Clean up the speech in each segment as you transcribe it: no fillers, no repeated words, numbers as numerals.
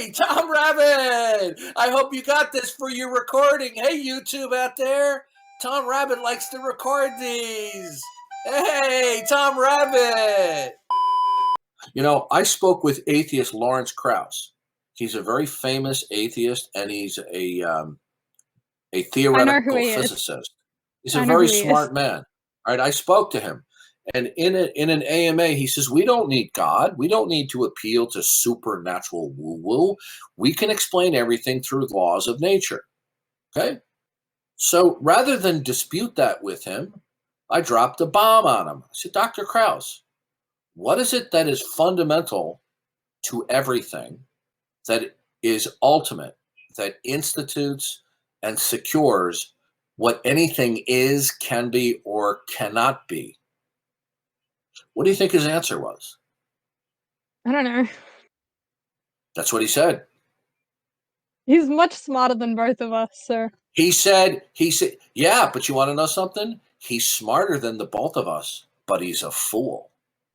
Hey, Tom Rabbit! I hope you got this for your recording. Hey, YouTube out there. Tom Rabbit likes to record these. Hey, Tom Rabbit! You know, I spoke with atheist Lawrence Krauss. He's a very famous atheist, and he's a I know who theoretical he is. physicist. He's a I know very who he is. smart man. Right? I spoke to him. And in an AMA, he says, we don't need God. We don't need to appeal to supernatural woo-woo. We can explain everything through laws of nature. Okay? So rather than dispute that with him, I dropped a bomb on him. I said, Dr. Krauss, what is it that is fundamental to everything, that is ultimate, that institutes and secures what anything is, can be, or cannot be? What do you think his answer was? I don't know. That's what he said. He's much smarter than both of us, so He said, yeah, but you want to know something? He's smarter than the both of us, but he's a fool.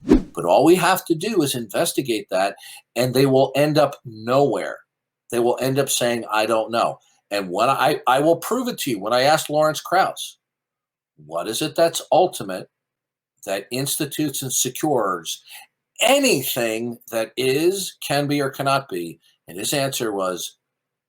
But all we have to do is investigate that, and they will end up nowhere. They will end up saying, I don't know. And when I will prove it to you. When I asked Lawrence Krauss, what is it that's ultimate, that institutes and secures anything that is, can be, or cannot be? And his answer was,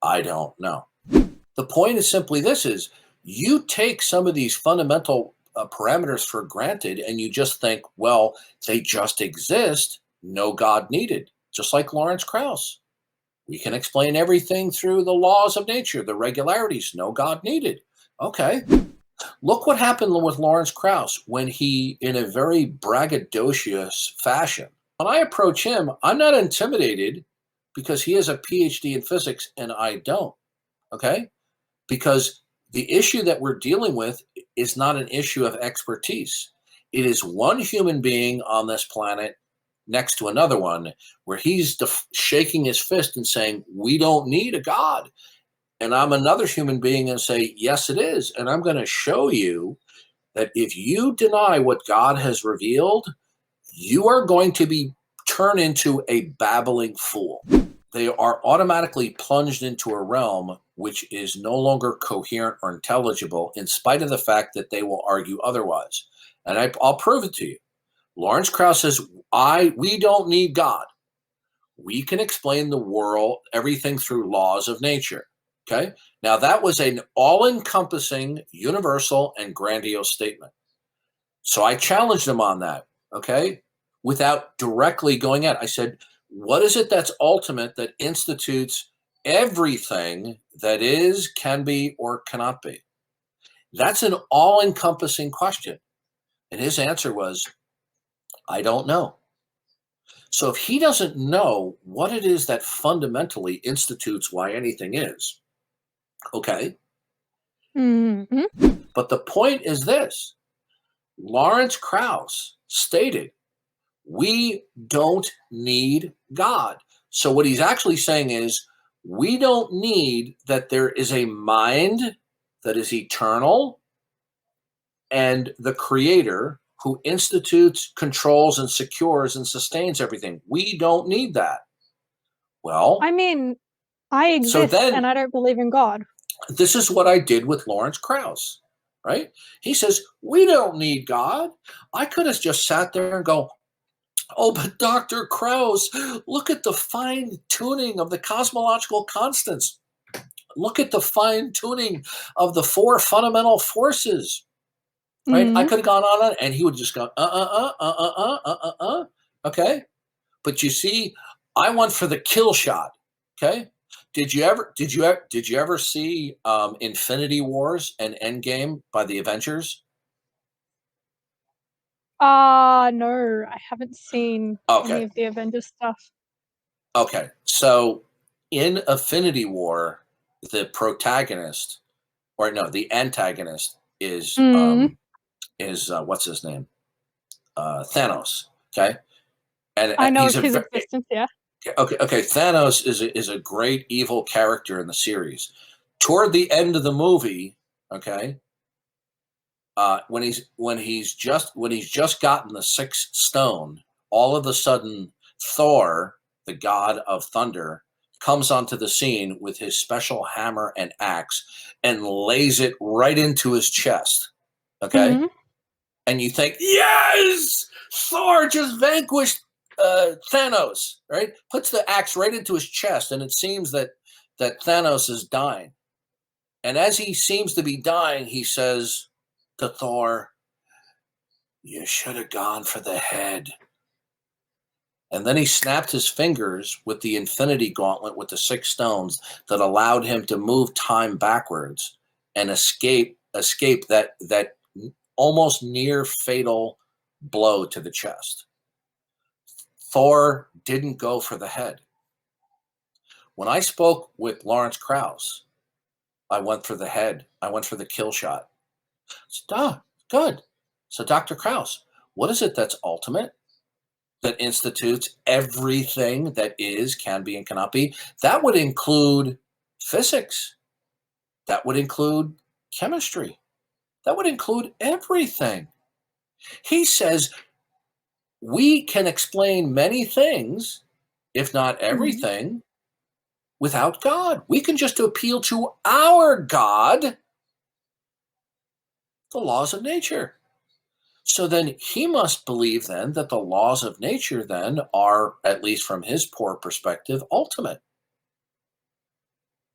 I don't know. The point is simply this: is you take some of these fundamental parameters for granted, and you just think, well, they just exist, no God needed. Just like Lawrence Krauss. We can explain everything through the laws of nature, the regularities, no God needed. Okay. Look what happened with Lawrence Krauss when he, in a very braggadocious fashion, when I approach him, I'm not intimidated because he has a PhD in physics and I don't. Okay. Because the issue that we're dealing with is not an issue of expertise. It is one human being on this planet next to another one where he's shaking his fist and saying, we don't need a God. And I'm another human being and say, yes, it is. And I'm going to show you that if you deny what God has revealed, you are going to be turned into a babbling fool. They are automatically plunged into a realm which is no longer coherent or intelligible, in spite of the fact that they will argue otherwise. And I'll prove it to you. Lawrence Krauss says, we don't need God. We can explain the world, everything through laws of nature. Okay. Now that was an all-encompassing, universal, and grandiose statement. So I challenged him on that. Okay. Without directly going at it. I said, what is it that's ultimate, that institutes everything that is, can be, or cannot be? That's an all-encompassing question. And his answer was, I don't know. So if he doesn't know what it is that fundamentally institutes why anything is, okay. Mm-hmm. But the point is this: Lawrence Krauss stated, we don't need God. So what he's actually saying is, we don't need that there is a mind that is eternal and the creator who institutes, controls, and secures and sustains everything. We don't need that. Well, I mean, I so exist then and I don't believe in God. this is what I did with Lawrence Krauss, right? He says, we don't need God. I could have just sat there and go, oh, but Dr. Krauss, look at the fine tuning of the cosmological constants. Look at the fine tuning of the four fundamental forces, right? I Mm-hmm. could have gone on and he would just go, okay. But you see, I went for the kill shot, okay? Did you ever see Infinity Wars and Endgame by the Avengers? No, I haven't seen any Okay, of the Avengers stuff. okay. So in Infinity War, the protagonist, or no, the antagonist Mm. is what's his name? Thanos. Okay, and I know he's of a his existence, yeah. okay. Thanos is a great evil character in the series. Toward the end of the movie, okay, when he's just gotten the sixth stone, all of a sudden Thor, the god of thunder, comes onto the scene with his special hammer and axe and lays it right into his chest. Okay? Mhm. And you think, yes, Thor just vanquished Thanos, right? Puts the axe right into his chest, and it seems that Thanos is dying. And as he seems to be dying, he says to Thor, "You should have gone for the head." And then he snapped his fingers with the Infinity Gauntlet with the 6 stones that allowed him to move time backwards and escape that almost near fatal blow to the chest. Thor didn't go for the head. When I spoke with Lawrence Krauss, I went for the head. I went for the kill shot. Good. So, Dr. Krauss, what is it that's ultimate, that institutes everything that is, can be, and cannot be? That would include physics. That would include chemistry. That would include everything. He says we can explain many things, if not Mhm. everything, without God. We can just appeal to our God, the laws of nature. So then he must believe then that the laws of nature then are, at least from his poor perspective, ultimate.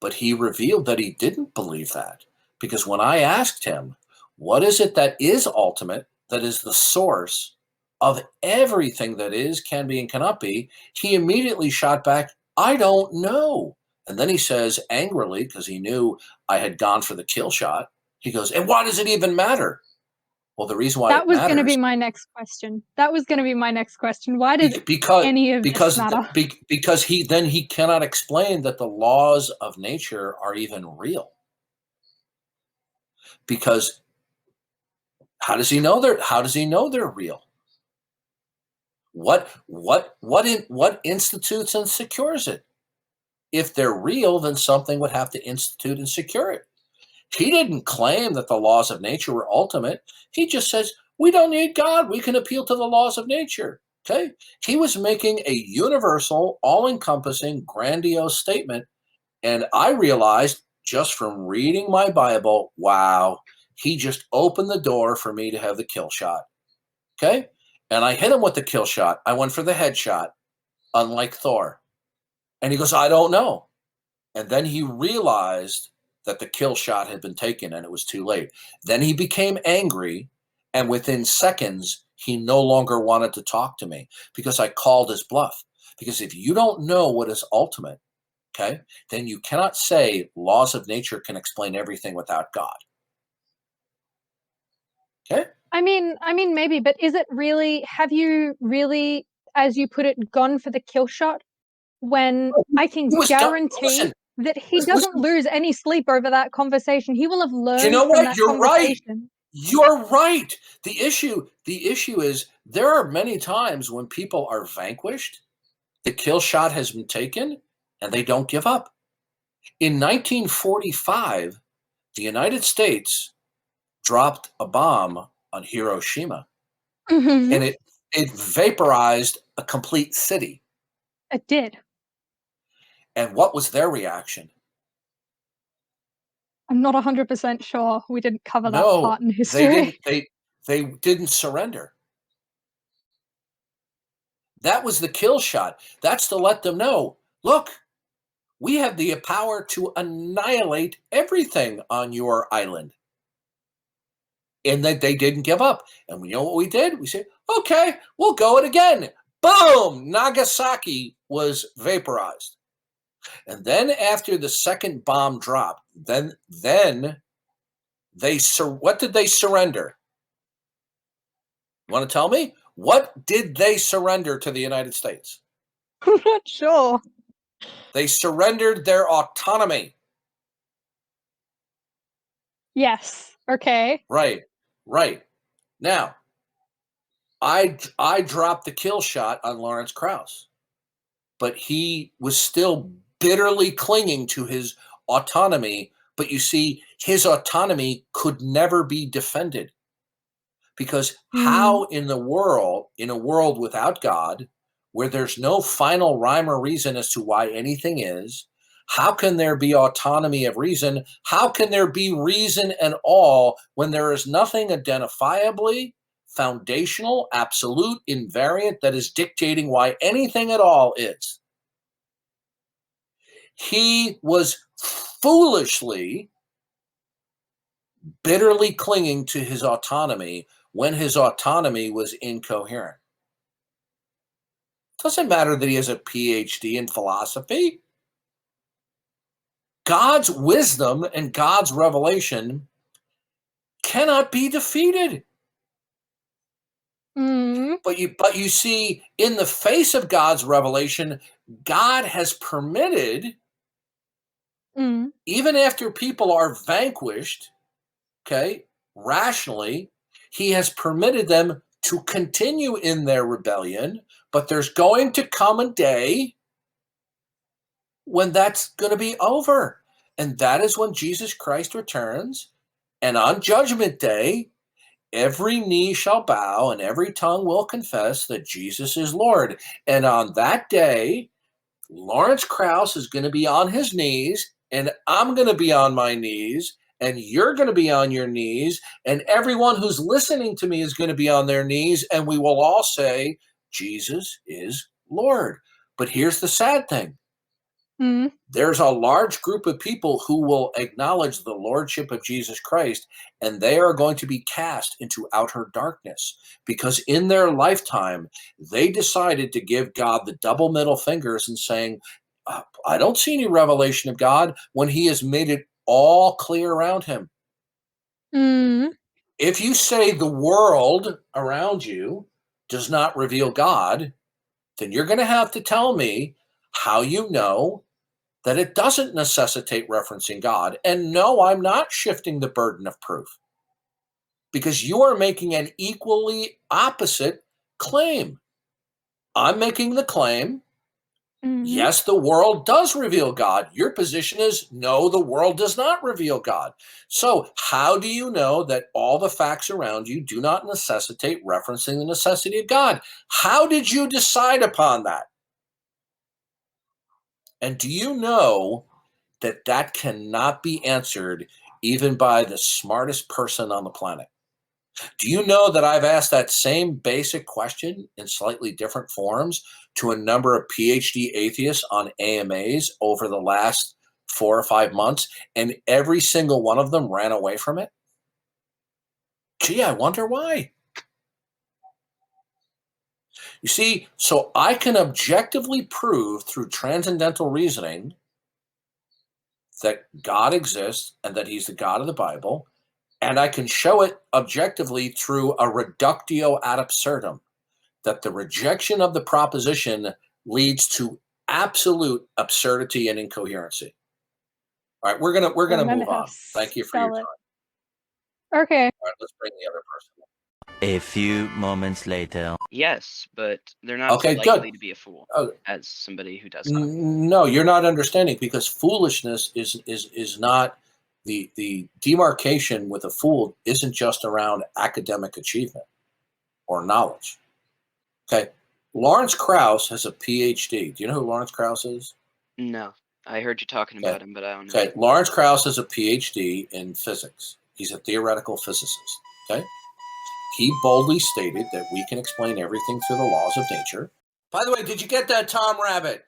But he revealed that he didn't believe that, because when I asked him, what is it that is ultimate, that is the source of everything that is, can be, and cannot be, he immediately shot back, I don't know. And then he says angrily, because he knew I had gone for the kill shot, he goes, and why does it even matter? Well, the reason why That it was gonna be matters, my next question. That was gonna be my next question. Why does because any of this matter? because he cannot explain that the laws of nature are even real. Because how does he know they're real? What institutes and secures it? If they're real, then something would have to institute and secure it. He didn't claim that the laws of nature were ultimate. He just says we don't need God. We can appeal to the laws of nature. Okay. He was making a universal, all-encompassing, grandiose statement. And I realized just from reading my Bible, wow, he just opened the door for me to have the kill shot. Okay. And I hit him with the kill shot. I went for the headshot, unlike Thor. And he goes, I don't know. And then he realized that the kill shot had been taken and it was too late. Then he became angry. And within seconds, he no longer wanted to talk to me because I called his bluff. Because if you don't know what is ultimate, okay, then you cannot say laws of nature can explain everything without God. Okay. I mean, maybe, but is it really have you really, as you put it, gone for the kill shot when I He can was done. guarantee Listen, that he doesn't listen. lose any sleep over that conversation. He will have You learned know from what? that You're right. conversation. You're right. The issue is there are many times when people are vanquished, the kill shot has been taken, and they don't give up. In 1945, the United States dropped a bomb on Hiroshima, Mhm. and it vaporized a complete city. It did. And what was their reaction? I'm not 100% sure. We didn't cover that No, part in they history. didn't. They didn't surrender. That was the kill shot. That's to let them know, look, we have the power to annihilate everything on your island. And that they didn't give up. And we know what we did? We said, okay, we'll go it again. Boom! Nagasaki was vaporized. And then after the second bomb dropped, then what did they surrender? You want to tell me? What did they surrender to the United States? I'm not sure. They surrendered their autonomy. Yes. Okay. Right. Right. Now, I dropped the kill shot on Lawrence Krauss, but he was still bitterly clinging to his autonomy. But you see, his autonomy could never be defended because Mm. how in the world, in a world without God, where there's no final rhyme or reason as to why anything is, how can there be autonomy of reason? How can there be reason at all when there is nothing identifiably foundational, absolute, invariant that is dictating why anything at all is? He was foolishly, bitterly clinging to his autonomy when his autonomy was incoherent. Doesn't matter that he has a PhD in philosophy. God's wisdom and God's revelation cannot be defeated. Mm. But you see, in the face of God's revelation, God has permitted, even after people are vanquished, okay, rationally, he has permitted them to continue in their rebellion, but there's going to come a day when that's going to be over. And that is when Jesus Christ returns. And on Judgment Day, every knee shall bow and every tongue will confess that Jesus is Lord. And on that day, Lawrence Krauss is going to be on his knees, and I'm going to be on my knees, and you're going to be on your knees, and everyone who's listening to me is going to be on their knees, and we will all say, Jesus is Lord. But here's the sad thing. There's a large group of people who will acknowledge the lordship of Jesus Christ, and they are going to be cast into outer darkness because in their lifetime, they decided to give God the double middle fingers and saying, I don't see any revelation of God when he has made it all clear around him. If you say the world around you does not reveal God, then you're going to have to tell me how you know that it doesn't necessitate referencing God. And no, I'm not shifting the burden of proof because you are making an equally opposite claim. I'm making the claim, yes, the world does reveal God. Your position is, no, the world does not reveal God. So how do you know that all the facts around you do not necessitate referencing the necessity of God? How did you decide upon that? And do you know that cannot be answered even by the smartest person on the planet? Do you know that I've asked that same basic question in slightly different forms to a number of PhD atheists on AMAs over the last 4 or 5 months, and every single one of them ran away from it? Gee, I wonder why. You see, so I can objectively prove through transcendental reasoning that God exists and that he's the God of the Bible, and I can show it objectively through a reductio ad absurdum, that the rejection of the proposition leads to absolute absurdity and incoherency. All right, we're gonna move on. Thank you for your time. Okay. All right, let's bring the other person. A few moments later. Yes, but they're not Okay, so good. likely to be a fool Oh, as somebody who does not. no, you're not understanding, because foolishness is not the demarcation with a fool isn't just around academic achievement or knowledge. Okay, Lawrence Krauss has a PhD. Do you know who Lawrence Krauss is? No, I heard you talking about him, but I don't know. Okay, Lawrence Krauss has a PhD in physics. He's a theoretical physicist. Okay, he boldly stated that we can explain everything through the laws of nature. By the way, did you get that, Tom Rabbit?